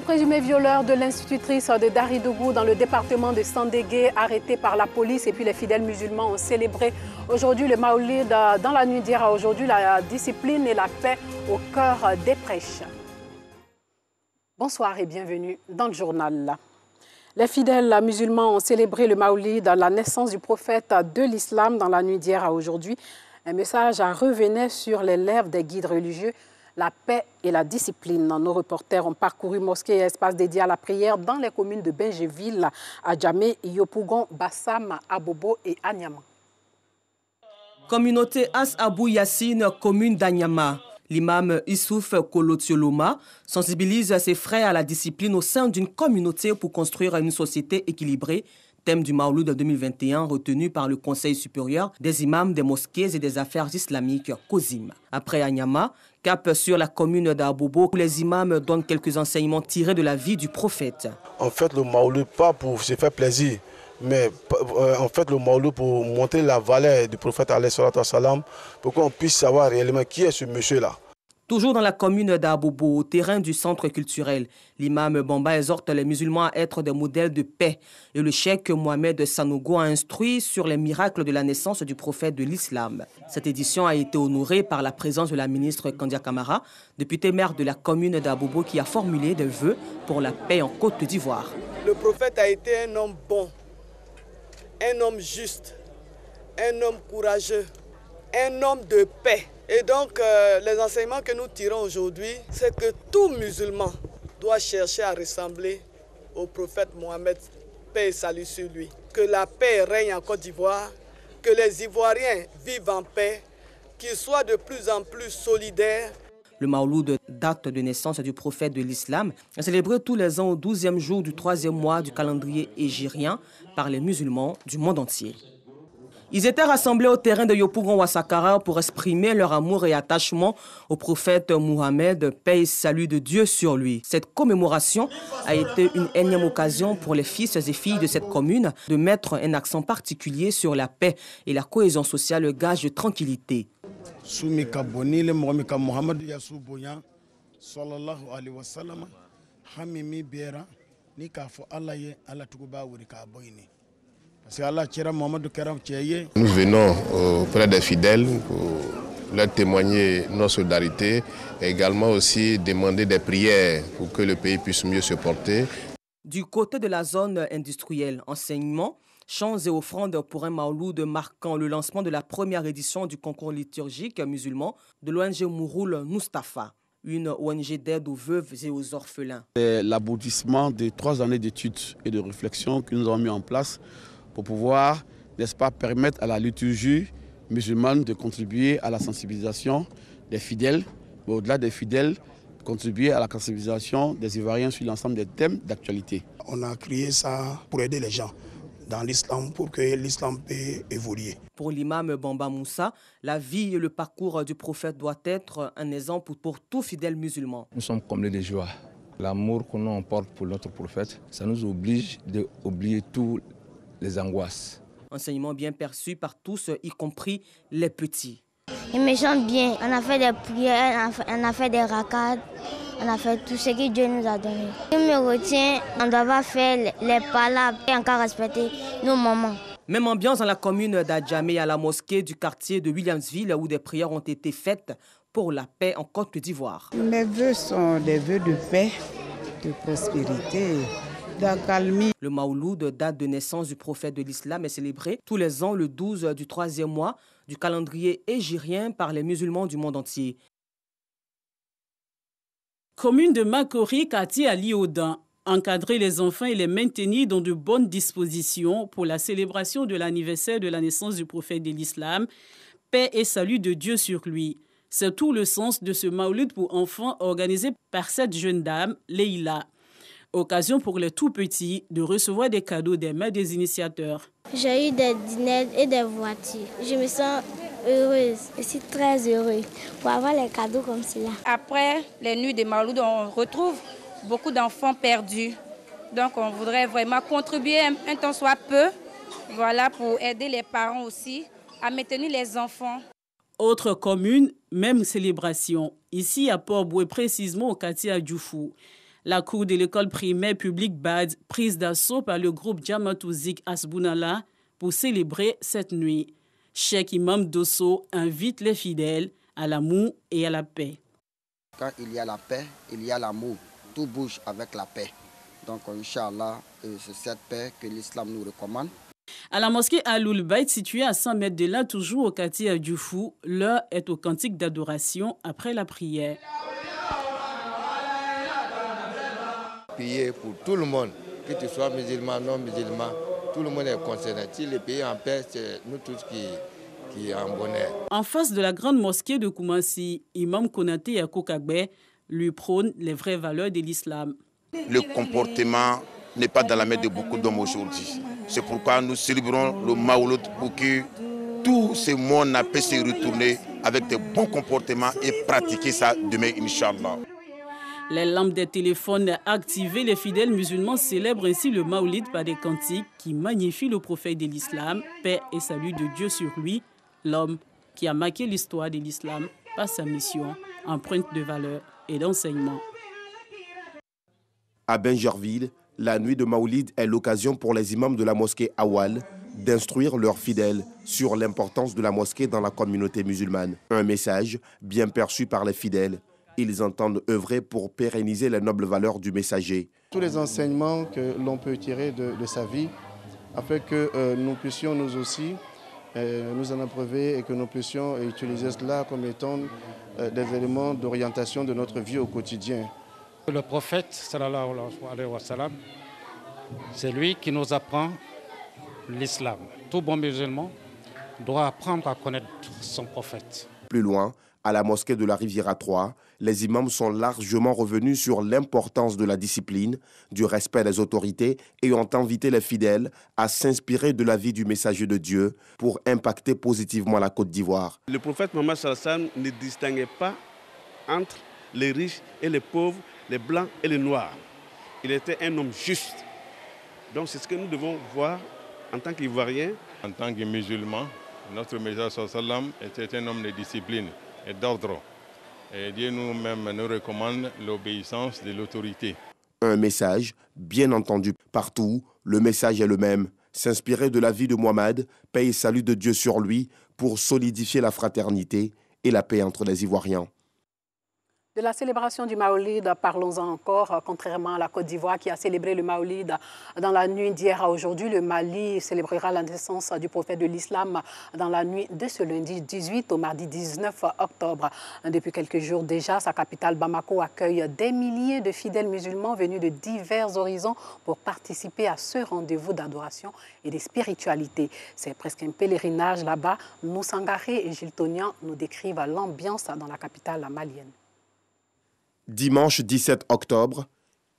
présumé violeur de l'institutrice de Daridougou dans le département de Sandégué, arrêté par la police, et puis les fidèles musulmans ont célébré aujourd'hui le Maoulid dans la nuit d'hier à aujourd'hui, la discipline et la paix au cœur des prêches. Bonsoir et bienvenue dans le journal. Les fidèles musulmans ont célébré le Maoulid, la naissance du prophète de l'islam dans la nuit d'hier à aujourd'hui. Un message revenait sur les lèvres des guides religieux, la paix et la discipline. Nos reporters ont parcouru mosquées et espaces dédiés à la prière dans les communes de Bengéville, Adjamé, Yopougon, Bassam, Abobo et Anyama. Communauté As Abou Yassine, commune d'Anyama. L'imam Issouf Kolotioloma sensibilise ses frères à la discipline au sein d'une communauté pour construire une société équilibrée. Thème du Maouloud 2021 retenu par le Conseil supérieur des imams des mosquées et des affaires islamiques, COSIM. Après Anyama, cap sur la commune d'Abobo, où les imams donnent quelques enseignements tirés de la vie du prophète. En fait, le Maouloud, pas pour se faire plaisir, mais en fait, le Maouloud pour montrer la valeur du prophète alayhi salatu wassalam, pour qu'on puisse savoir réellement qui est ce monsieur-là. Toujours dans la commune d'Abobo, au terrain du centre culturel, l'imam Bamba exhorte les musulmans à être des modèles de paix. Et le cheikh Mohamed Sanogo a instruit sur les miracles de la naissance du prophète de l'islam. Cette édition a été honorée par la présence de la ministre Kandia Kamara, députée maire de la commune d'Abobo, qui a formulé des vœux pour la paix en Côte d'Ivoire. Le prophète a été un homme bon, un homme juste, un homme courageux, un homme de paix. Et donc, les enseignements que nous tirons aujourd'hui, c'est que tout musulman doit chercher à ressembler au prophète Mohamed, paix et salut sur lui. Que la paix règne en Côte d'Ivoire, que les Ivoiriens vivent en paix, qu'ils soient de plus en plus solidaires. Le Maouloud, date de naissance du prophète de l'islam, est célébré tous les ans au 12e jour du 3e mois du calendrier hégirien par les musulmans du monde entier. Ils étaient rassemblés au terrain de Yopougon Ouassakara pour exprimer leur amour et attachement au prophète Mohamed, paix et salut de Dieu sur lui. Cette commémoration a été une énième occasion pour les fils et filles de cette commune de mettre un accent particulier sur la paix et la cohésion sociale, gage de tranquillité. Nous venons auprès des fidèles pour leur témoigner notre solidarité et également aussi demander des prières pour que le pays puisse mieux se porter. Du côté de la zone industrielle, enseignement, chants et offrandes pour un Maouloud marquant le lancement de la première édition du concours liturgique musulman de l'ONG Mouroul Mustafa, une ONG d'aide aux veuves et aux orphelins. C'est l'aboutissement de 3 années d'études et de réflexion que nous avons mis en place pour pouvoir, n'est-ce pas, permettre à la liturgie musulmane de contribuer à la sensibilisation des fidèles, mais au-delà des fidèles, contribuer à la sensibilisation des Ivoiriens sur l'ensemble des thèmes d'actualité. On a créé ça pour aider les gens dans l'islam, pour que l'islam puisse évoluer. Pour l'imam Bamba Moussa, la vie et le parcours du prophète doit être un exemple pour tout fidèle musulman. Nous sommes comblés de joie. L'amour que nous porte pour notre prophète, ça nous oblige d'oublier tout les angoisses. Enseignement bien perçu par tous, y compris les petits. Ils me chantent bien. On a fait des prières, on a fait des rakats, on a fait tout ce que Dieu nous a donné. Il me retient, on ne doit pas faire les palabres et encore respecter nos mamans. Même ambiance dans la commune d'Adjamé, à la mosquée du quartier de Williamsville, où des prières ont été faites pour la paix en Côte d'Ivoire. Mes vœux sont des vœux de paix, de prospérité, d'accalmie. Le Maouloud, date de naissance du prophète de l'islam, est célébré tous les ans le 12 du 3e mois du calendrier hégirien par les musulmans du monde entier. Commune de Makori, quartier à Liodin. Encadrer les enfants et les maintenir dans de bonnes dispositions pour la célébration de l'anniversaire de la naissance du prophète de l'islam, paix et salut de Dieu sur lui. C'est tout le sens de ce Maouloud pour enfants organisé par cette jeune dame, Leïla. Occasion pour les tout-petits de recevoir des cadeaux des mains des initiateurs. J'ai eu des dîners et des voitures. Je me sens heureuse. Je suis très heureuse pour avoir les cadeaux comme cela. Après les nuits de Maouloud, on retrouve beaucoup d'enfants perdus. Donc on voudrait vraiment contribuer un temps soit peu, voilà, pour aider les parents aussi à maintenir les enfants. Autre commune, même célébration. Ici à Port-Boué, précisément au quartier à Djoufou. La cour de l'école primaire publique Bad, prise d'assaut par le groupe Djamatouzik Asbounala pour célébrer cette nuit. Cheikh Imam Dosso invite les fidèles à l'amour et à la paix. Quand il y a la paix, il y a l'amour. Tout bouge avec la paix. Donc, Inch'Allah, c'est cette paix que l'islam nous recommande. À la mosquée Aloul Bayt, située à 100 mètres de là, toujours au quartier à Dioufou, l'heure est au cantique d'adoration après la prière. Prier pour tout le monde, que tu sois musulman, non musulman, tout le monde est concerné. Si le pays est en paix, c'est nous tous qui est en bonheur. En face de la grande mosquée de Koumassi, Imam Konaté Yako Kagbe lui prône les vraies valeurs de l'islam. Le comportement n'est pas dans la main de beaucoup d'hommes aujourd'hui. C'est pourquoi nous célébrons le Maouloud pour que tout ce monde puisse se retourner avec de bons comportements et pratiquer ça demain, Inch'Allah. Les lampes des téléphones activées, les fidèles musulmans célèbrent ainsi le Maoulid par des cantiques qui magnifient le prophète de l'islam, paix et salut de Dieu sur lui, l'homme qui a marqué l'histoire de l'islam par sa mission, empreinte de valeur et d'enseignement. À Bingerville, la nuit de Maoulid est l'occasion pour les imams de la mosquée Awal d'instruire leurs fidèles sur l'importance de la mosquée dans la communauté musulmane. Un message bien perçu par les fidèles. Ils entendent œuvrer pour pérenniser les nobles valeurs du messager. Tous les enseignements que l'on peut tirer de sa vie, afin que nous puissions nous aussi nous en abreuver et que nous puissions utiliser cela comme étant des éléments d'orientation de notre vie au quotidien. Le prophète, sallallahu alayhi wa sallam, c'est lui qui nous apprend l'islam. Tout bon musulman doit apprendre à connaître son prophète. Plus loin, à la mosquée de la Riviera 3, les imams sont largement revenus sur l'importance de la discipline, du respect des autorités et ont invité les fidèles à s'inspirer de la vie du messager de Dieu pour impacter positivement la Côte d'Ivoire. Le prophète Mohammed sallallahu alayhi wa sallam ne distinguait pas entre les riches et les pauvres, les blancs et les noirs. Il était un homme juste. Donc c'est ce que nous devons voir en tant qu'Ivoiriens. En tant que musulmans, notre messager sallallahu alayhi wa sallam était un homme de discipline et d'ordre. Et Dieu nous-mêmes nous recommande l'obéissance de l'autorité. Un message, bien entendu, partout, le message est le même. S'inspirer de la vie de Mohamed, paix et salut de Dieu sur lui, pour solidifier la fraternité et la paix entre les Ivoiriens. De la célébration du Maoulid, parlons-en encore. Contrairement à la Côte d'Ivoire qui a célébré le Maoulid dans la nuit d'hier à aujourd'hui, le Mali célébrera la naissance du prophète de l'islam dans la nuit de ce lundi 18 au mardi 19 octobre. Depuis quelques jours déjà, sa capitale Bamako accueille des milliers de fidèles musulmans venus de divers horizons pour participer à ce rendez-vous d'adoration et de spiritualité. C'est presque un pèlerinage là-bas. Nous Sangaré et Gilles Tonian nous décrivent l'ambiance dans la capitale malienne. Dimanche 17 octobre,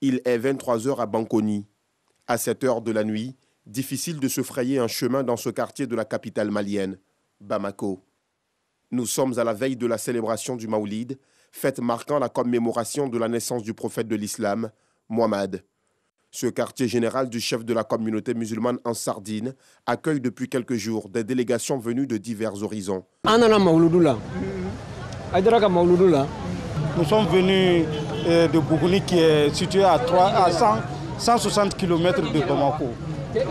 il est 23h à Bankoni. À cette heure de la nuit, difficile de se frayer un chemin dans ce quartier de la capitale malienne, Bamako. Nous sommes à la veille de la célébration du Maoulid, fête marquant la commémoration de la naissance du prophète de l'islam, Mohammed. Ce quartier général du chef de la communauté musulmane en Sardine accueille depuis quelques jours des délégations venues de divers horizons. Nous sommes venus de Bougouni qui est situé à 160 km de Bamako,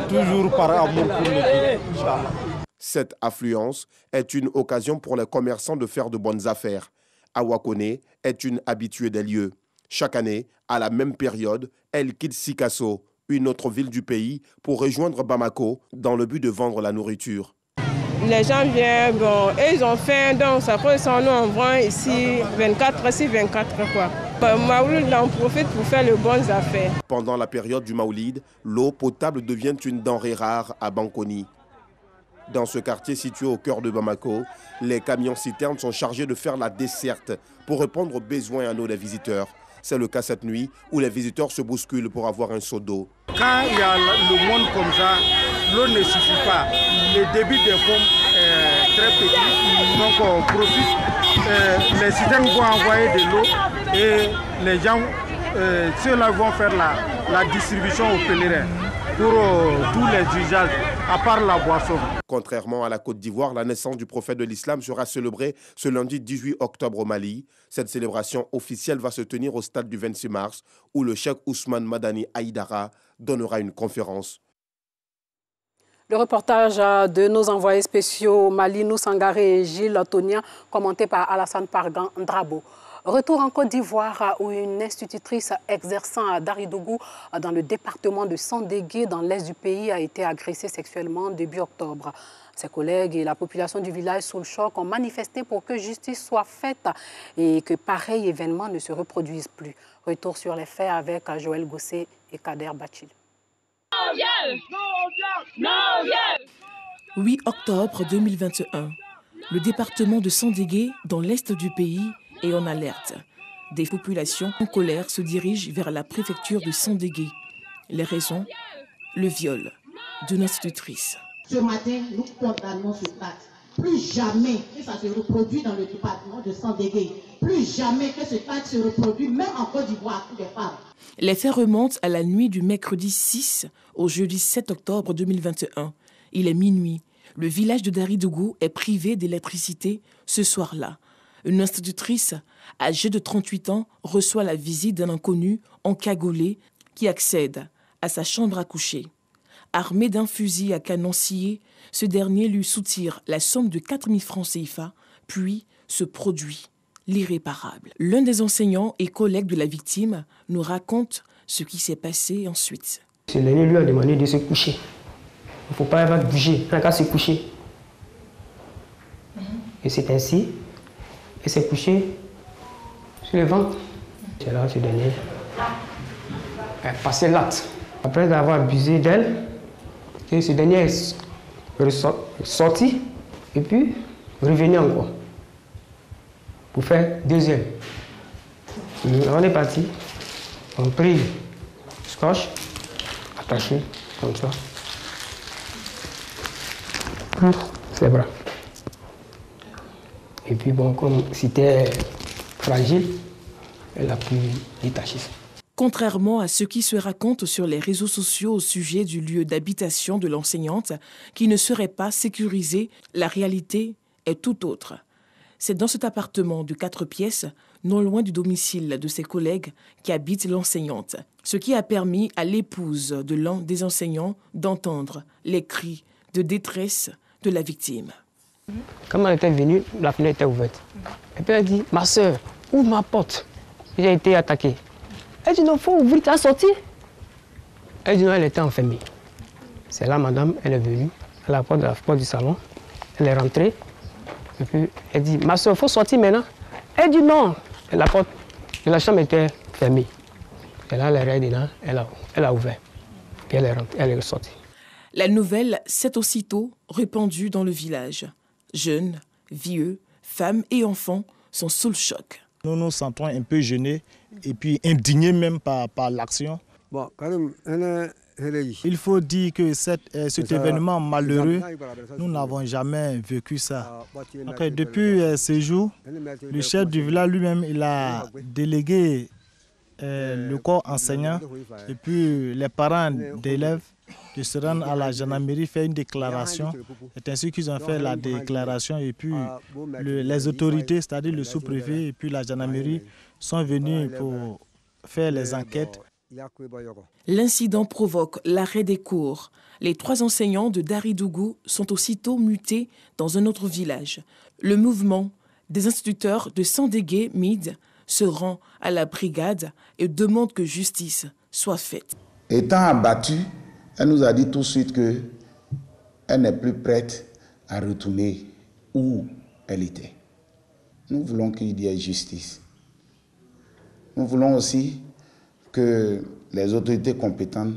toujours par amour pour le pays. Cette affluence est une occasion pour les commerçants de faire de bonnes affaires. Awakone est une habituée des lieux. Chaque année, à la même période, elle quitte Sikasso, une autre ville du pays, pour rejoindre Bamako dans le but de vendre la nourriture. Les gens viennent, bon, et ils ont faim, donc ça fait son nom, on vend ici 24, ici 24 quoi. Maoulid en profite pour faire les bonnes affaires. Pendant la période du Maoulid, l'eau potable devient une denrée rare à Bankoni. Dans ce quartier situé au cœur de Bamako, les camions-citernes sont chargés de faire la desserte pour répondre aux besoins en eau des visiteurs. C'est le cas cette nuit où les visiteurs se bousculent pour avoir un seau d'eau. Quand il y a le monde comme ça, l'eau ne suffit pas. Le débit des pompes est très petit, donc on profite. Les citernes vont envoyer de l'eau et les gens, ceux-là vont faire la distribution aux pèlerins. pour tous les usages, à part la boisson. Contrairement à la Côte d'Ivoire, la naissance du prophète de l'islam sera célébrée ce lundi 18 octobre au Mali. Cette célébration officielle va se tenir au stade du 26 mars, où le cheikh Ousmane Madani Aïdara donnera une conférence. Le reportage de nos envoyés spéciaux Mali, Sangaré et Gilles Tonia, commenté par Alassane Pargan Ndrabo. Retour en Côte d'Ivoire où une institutrice exerçant à Daridogou dans le département de Sandégué dans l'est du pays a été agressée sexuellement début octobre. Ses collègues et la population du village sous le choc ont manifesté pour que justice soit faite et que pareil événement ne se reproduise plus. Retour sur les faits avec Joël Gossé et Kader Bachil. 8 octobre 2021, le département de Sandégué, dans l'est du pays, est en alerte. Des populations en colère se dirigent vers la préfecture de Sandégué. Les raisons, le viol d'une institutrice. Ce matin, nous condamnons ce acte. Plus jamais que ça se reproduit dans le département de Sandégué. Plus jamais que ce acte se reproduit, même en Côte d'Ivoire, pour les femmes. Les faits remontent à la nuit du mercredi 6 au jeudi 7 octobre 2021. Il est minuit. Le village de Daridogou est privé d'électricité ce soir-là. Une institutrice âgée de 38 ans reçoit la visite d'un inconnu encagoulé qui accède à sa chambre à coucher. Armé d'un fusil à canon scié, ce dernier lui soutire la somme de 4 000 francs CFA, puis se produit l'irréparable. L'un des enseignants et collègues de la victime nous raconte ce qui s'est passé ensuite. Ce dernier lui a demandé de se coucher. Il ne faut pas bouger, il n'a qu'à se coucher. Et c'est ainsi, il s'est couché sur le ventre. C'est là ce dernier a passé l'acte. Après avoir abusé d'elle, ce dernier est sorti et puis revenu encore pour faire deuxième. On est parti, on prit scotch, attaché comme ça. C'est bras. Et puis bon, comme c'était fragile, elle a pu détacher ça. Contrairement à ce qui se raconte sur les réseaux sociaux au sujet du lieu d'habitation de l'enseignante, qui ne serait pas sécurisé, la réalité est tout autre. C'est dans cet appartement de 4 pièces, non loin du domicile de ses collègues, qu'habite l'enseignante, ce qui a permis à l'épouse de l'un des enseignants d'entendre les cris de détresse de la victime. Quand elle était venue, la fenêtre était ouverte. Et puis elle dit, ma soeur, ouvre ma porte. J'ai été attaquée. Elle dit, non, il faut ouvrir ta sortie. Elle dit, non, elle était enfermée. C'est là, madame, elle est venue à la porte du salon. Elle est rentrée. Et puis, elle dit, ma soeur, il faut sortir maintenant. Elle dit, non. Et la porte de la chambre était fermée. Et là, elle est dedans, elle a ouvert. Puis elle est rentrée, elle est sortie. La nouvelle s'est aussitôt répandue dans le village. Jeunes, vieux, femmes et enfants sont sous le choc. Nous nous sentons un peu gênés et puis indignés même par l'action. Il faut dire que cet événement malheureux, nous n'avons jamais vécu ça. Donc, depuis ce jour, le chef du village lui-même, il a délégué le corps enseignant et puis les parents d'élèves de se rendre à la gendarmerie, faire une déclaration. C'est ainsi qu'ils ont fait la déclaration et puis les autorités, c'est-à-dire le sous-préfet et puis la gendarmerie, sont venus pour faire les enquêtes. L'incident provoque l'arrêt des cours. Les 3 enseignants de Daridogou sont aussitôt mutés dans un autre village. Le mouvement des instituteurs de Sandégué MID se rend à la brigade et demande que justice soit faite. Étant abattue, elle nous a dit tout de suite qu'elle n'est plus prête à retourner où elle était. Nous voulons qu'il y ait justice. Nous voulons aussi que les autorités compétentes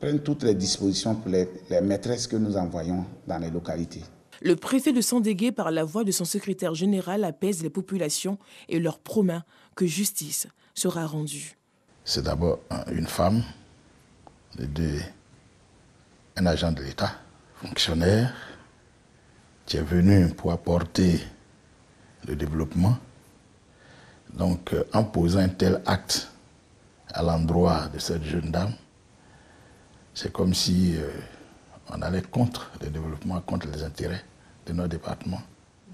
prennent toutes les dispositions pour les maîtresses que nous envoyons dans les localités. Le préfet de Sandégué, par la voix de son secrétaire général, apaise les populations et leur promet que justice sera rendue. C'est d'abord une femme, un agent de l'État, fonctionnaire, qui est venu pour apporter le développement. Donc, en posant un tel acte à l'endroit de cette jeune dame, C'est comme si on allait contre le développement, contre les intérêts de notre département.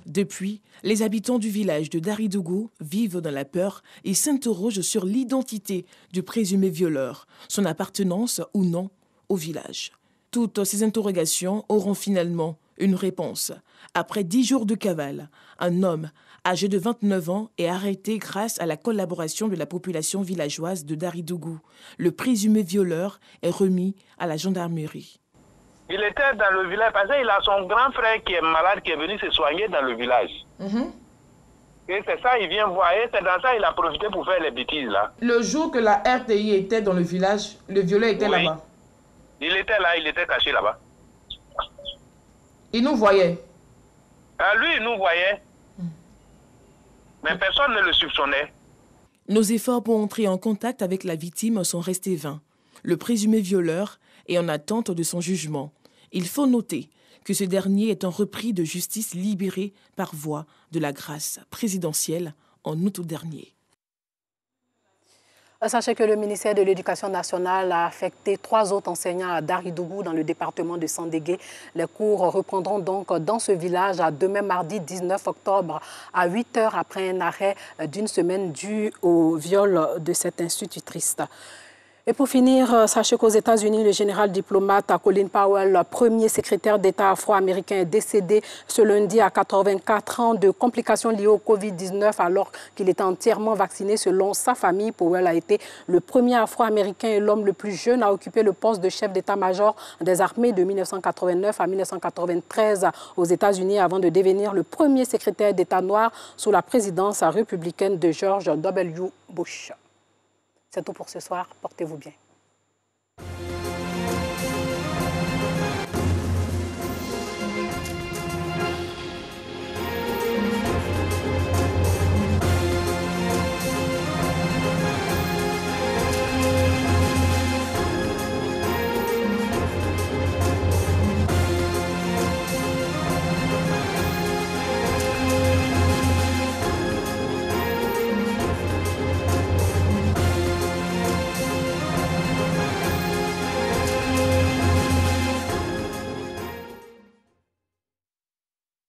Depuis, les habitants du village de Daridougou vivent dans la peur et s'interrogent sur l'identité du présumé violeur, son appartenance ou non au village. Toutes ces interrogations auront finalement une réponse. Après 10 jours de cavale, un homme âgé de 29 ans est arrêté grâce à la collaboration de la population villageoise de Daridougou. Le présumé violeur est remis à la gendarmerie. Il était dans le village parce qu'il a son grand frère qui est malade, qui est venu se soigner dans le village. Et c'est ça, il vient voir. Et c'est dans ça qu'il a profité pour faire les bêtises là. Le jour que la RTI était dans le village, le violeur était là-bas. Il était là, il était caché là-bas. Il nous voyait. Lui, il nous voyait. Mais personne ne le soupçonnait. Nos efforts pour entrer en contact avec la victime sont restés vains. Le présumé violeur est en attente de son jugement. Il faut noter que ce dernier est un repris de justice libéré par voie de la grâce présidentielle en août dernier. Sachez que le ministère de l'Éducation nationale a affecté 3 autres enseignants à Daridougou dans le département de Sandégué. Les cours reprendront donc dans ce village demain mardi 19 octobre à 8 h après un arrêt d'une semaine dû au viol de cette institutrice. Et pour finir, sachez qu'aux États-Unis, le général diplomate Colin Powell, premier secrétaire d'État afro-américain, est décédé ce lundi à 84 ans de complications liées au Covid-19 alors qu'il était entièrement vacciné. Selon sa famille, Powell a été le premier afro-américain et l'homme le plus jeune à occuper le poste de chef d'état-major des armées de 1989 à 1993 aux États-Unis avant de devenir le premier secrétaire d'État noir sous la présidence républicaine de George W. Bush. C'est tout pour ce soir. Portez-vous bien.